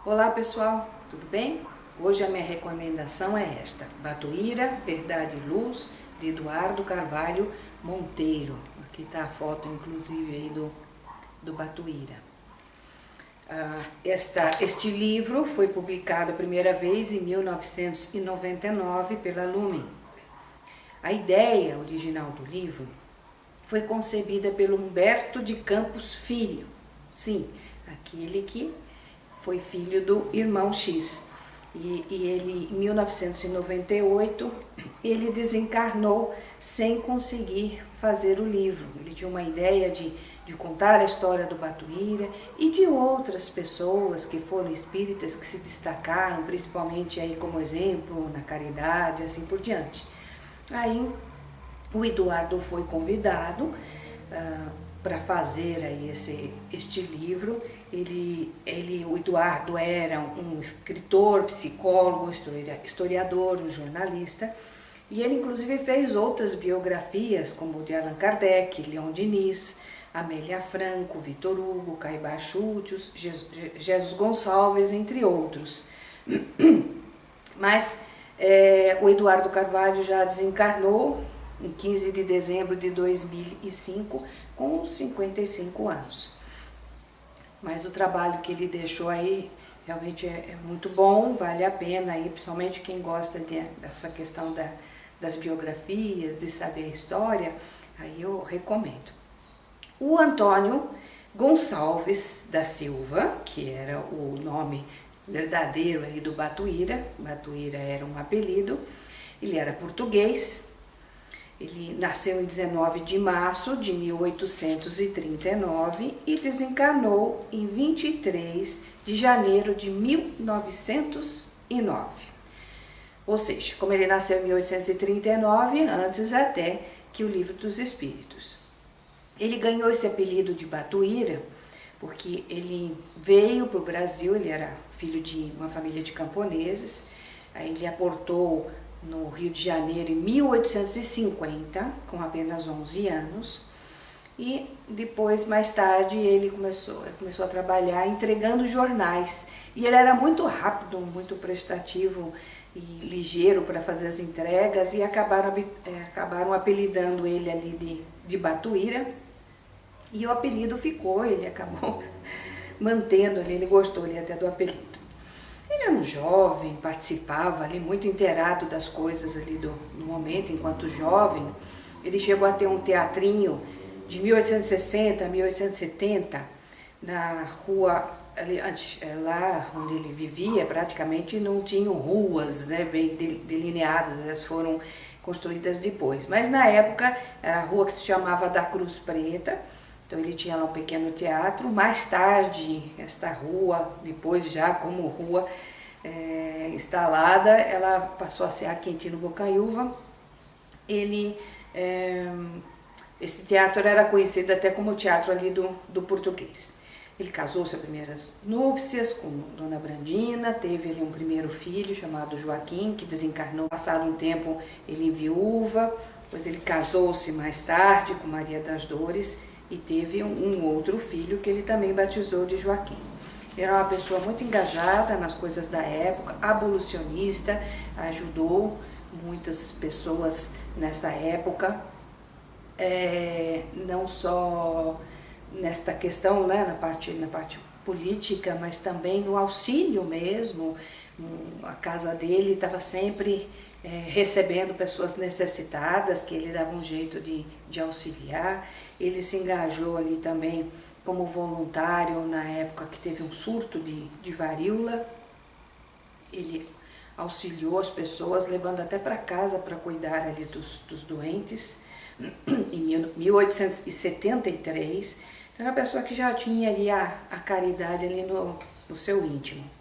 Olá pessoal, tudo bem? Hoje a minha recomendação é esta, Batuíra, Verdade e Luz, de Eduardo Carvalho Monteiro. Aqui está a foto inclusive aí do Batuíra. Este livro foi publicado a primeira vez em 1999 pela Lumen. A ideia original do livro foi concebida pelo Humberto de Campos Filho, sim, aquele que foi filho do irmão X. E ele, em 1998, ele desencarnou sem conseguir fazer o livro. Ele tinha uma ideia de contar a história do Batuíra e de outras pessoas que foram espíritas que se destacaram, principalmente aí como exemplo na caridade, assim por diante. Aí o Eduardo foi convidado para fazer aí este livro. O Eduardo era um escritor, psicólogo, historiador, um jornalista, e ele inclusive fez outras biografias, como de Allan Kardec, Leon Denis, Amélia Franco, Vitor Hugo, Caibar Schultz, Jesus Gonçalves, entre outros. Mas o Eduardo Carvalho já desencarnou em 15 de dezembro de 2005, com 55 anos. Mas o trabalho que ele deixou aí realmente é muito bom, vale a pena aí, principalmente quem gosta dessa questão das biografias, de saber a história, aí eu recomendo. O Antônio Gonçalves da Silva, que era o nome verdadeiro aí do Batuíra era um apelido, ele era português. Ele nasceu em 19 de março de 1839 e desencarnou em 23 de janeiro de 1909. Ou seja, como ele nasceu em 1839, antes até que o Livro dos Espíritos. Ele ganhou esse apelido de Batuíra porque ele veio para o Brasil, ele era filho de uma família de camponeses, aí ele aportou no Rio de Janeiro em 1850, com apenas 11 anos, e depois, mais tarde, ele começou a trabalhar entregando jornais, e ele era muito rápido, muito prestativo e ligeiro para fazer as entregas, e acabaram apelidando ele ali de Batuíra, e o apelido ficou, ele acabou mantendo ali, ele gostou ali até do apelido. Ele era um jovem, participava ali, muito inteirado das coisas ali do momento, enquanto jovem. Ele chegou a ter um teatrinho de 1860 a 1870, na rua, ali, lá onde ele vivia, praticamente não tinham ruas, né, bem delineadas, elas foram construídas depois. Mas na época era a rua que se chamava da Cruz Preta, então ele tinha lá um pequeno teatro. Mais tarde, esta rua, depois já como rua instalada, ela passou a ser a Quintino Bocaiúva. Esse teatro era conhecido até como teatro ali do português. Ele casou-se a primeiras núpcias com Dona Brandina, teve ali um primeiro filho chamado Joaquim, que desencarnou. Passado um tempo, ele viúva, depois ele casou-se mais tarde com Maria das Dores, e teve um outro filho que ele também batizou de Joaquim. Ele era uma pessoa muito engajada nas coisas da época, abolicionista, ajudou muitas pessoas nessa época, não só nesta questão, né, na parte política, mas também no auxílio mesmo. A casa dele estava sempre recebendo pessoas necessitadas, que ele dava um jeito de auxiliar. Ele se engajou ali também como voluntário na época que teve um surto de varíola. Ele auxiliou as pessoas, levando até para casa para cuidar ali dos doentes, em 1873. Era uma pessoa que já tinha ali a caridade ali no seu íntimo.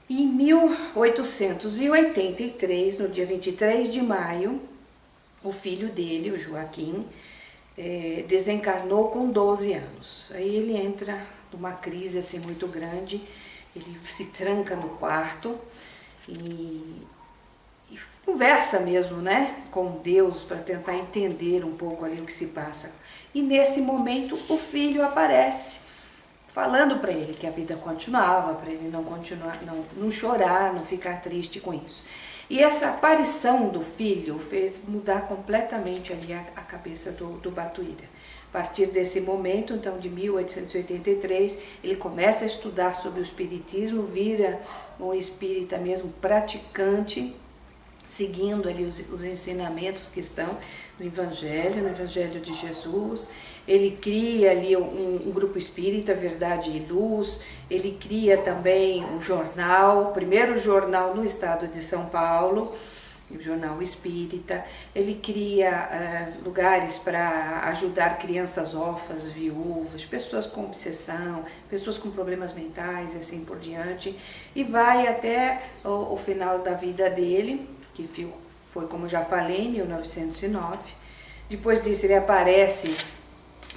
Em 1883, no dia 23 de maio, o filho dele, o Joaquim, desencarnou com 12 anos. Aí ele entra numa crise assim muito grande, ele se tranca no quarto e conversa mesmo, né, com Deus para tentar entender um pouco ali o que se passa. E nesse momento o filho aparece, falando para ele que a vida continuava, para ele não continuar, não chorar, não ficar triste com isso. E essa aparição do filho fez mudar completamente ali a cabeça do Batuíra. A partir desse momento, então, de 1883, ele começa a estudar sobre o espiritismo, vira um espírita mesmo praticante, seguindo ali os ensinamentos que estão no Evangelho de Jesus. Ele cria ali um grupo espírita, Verdade e Luz. Ele cria também um jornal, o primeiro jornal no estado de São Paulo, o Jornal Espírita. Ele cria lugares para ajudar crianças órfãs, viúvas, pessoas com obsessão, pessoas com problemas mentais e assim por diante. E vai até o final da vida dele, que foi, como já falei, em 1909. Depois disso ele aparece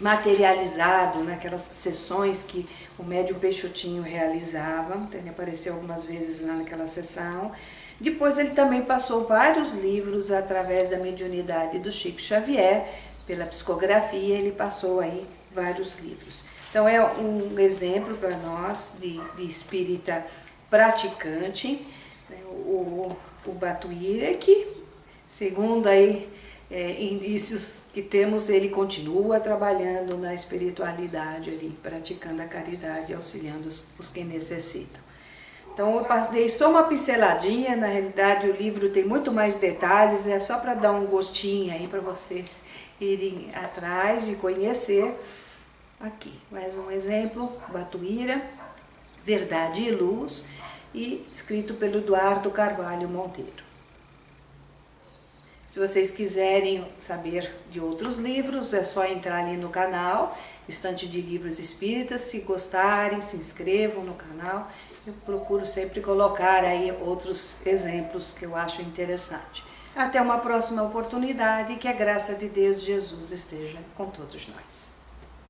materializado naquelas sessões que o médium Peixotinho realizava. Então ele apareceu algumas vezes lá naquela sessão. Depois ele também passou vários livros através da mediunidade do Chico Xavier, pela psicografia ele passou aí vários livros. Então é um exemplo para nós de espírita praticante, né? O Batuíra, que segundo aí indícios que temos, ele continua trabalhando na espiritualidade ali, praticando a caridade, auxiliando os que necessitam. Então eu dei só uma pinceladinha, na realidade o livro tem muito mais detalhes, é só para dar um gostinho aí para vocês irem atrás de conhecer. Aqui, mais um exemplo, Batuíra, Verdade e Luz, e escrito pelo Eduardo Carvalho Monteiro. Se vocês quiserem saber de outros livros, é só entrar ali no canal, Estante de Livros Espíritas. Se gostarem, se inscrevam no canal. Eu procuro sempre colocar aí outros exemplos que eu acho interessante. Até uma próxima oportunidade e que a graça de Deus Jesus esteja com todos nós.